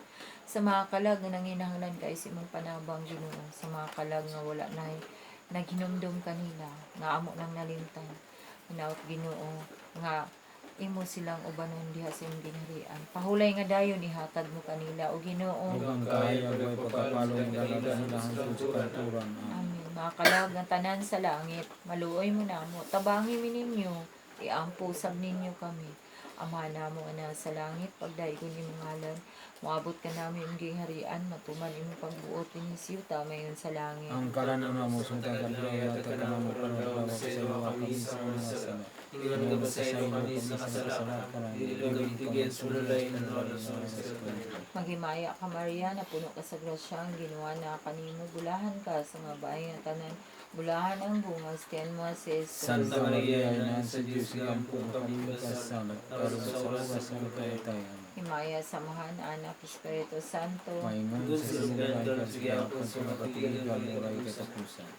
sa mga kalag nga nanginahanglan kay sa imong panabang Ginoo, sa mga kalag nga wala na naghinumdum kanila, nga amo nang nalimtan. Hinaot Ginoo, nga imo silang ubanon diha sa imong ginharian. Pahulay nga dayon ihatag mo kanila o Ginoo. Huwag kaya ay pagkapalong dalagan nila hangtod sa kanturan. Amen. Mga kalag ang tanan sa langit, maluoy mo na mo, tabangi mi ninyo, iampo sab ninyo kami. Ama namo ana sa langit, pagdaygon imong ngalan, moabot ka namin imong gingharian, matuman imong pagbuot ni siyuta mayon sa langit. Ang kalan na mo sumtang kadlaya at kanamo karon sa iyo kami sa mga sala. Ingon ka sa iyo kami sa kasala, dili kami tigyan sa nulay na wala sa mga Maghimaya ka Maria, na puno ka sa grasya, ang Ginoo na kanimo, bulahan ka sa mga bahay nga tanan, bulahan ang bungas, tiyan mo si Jesus. Santa Maria, Ina sa Diyos, iampun kami kasala, karon sa oras ng kamatayan. Himaya sa Amahan, Anak, Espiritu Santo. Maingon sa sinugdan ka sa hapon sa mga katiigan mo ay katapusan.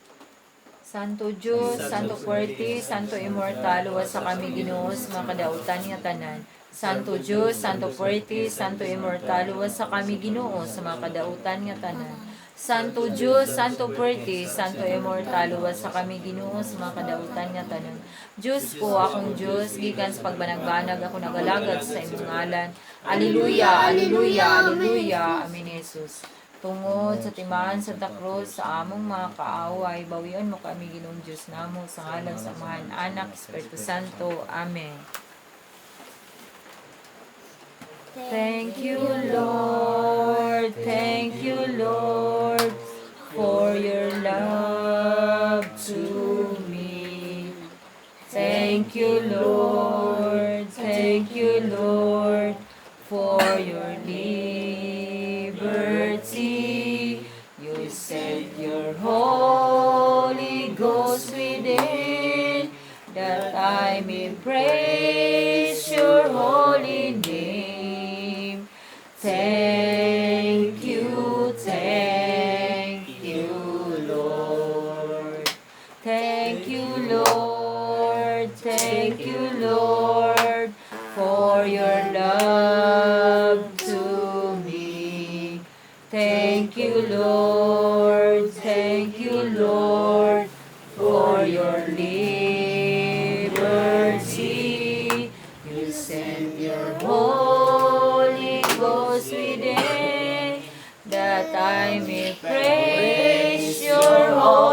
Santo Diyos, Santo Fuerte, Santo Immortal, was sa kami Ginoo sa mga kadautan nga tanan. Santo Diyos, Santo Fuerte, Santo Immortal, was sa kami Ginoo sa mga kadautan nga tanan. Santo Diyos, Santo Fuerte, Santo Immortal, was sa kami Ginoo sa mga kadautan nga tanan. Diyos ko, akong Diyos, gikan sa pagbanag-banag ako nagalagad sa imong ngalan. Alleluia, Alleluia, Alleluia. Amen, Jesus. tungod sa timaan Santa Cruz sa among mga kaaway, bawian mo kami Ginoong Diyos namo sa ngalan sa Amahan, Anak, Espiritu Santo. Amen. Thank you, Lord. Thank you, Lord, for your love to me. Thank you, Lord. Thank you, Lord, for your liberty. You sent your Holy Ghost within, that I may praise your holy name. Thank you, Lord. Thank you, Lord. Thank you, Lord, for your love to me. Thank you, Lord. Thank you, Lord, for your liberty. You send your Holy Ghost within, that I may praise your holy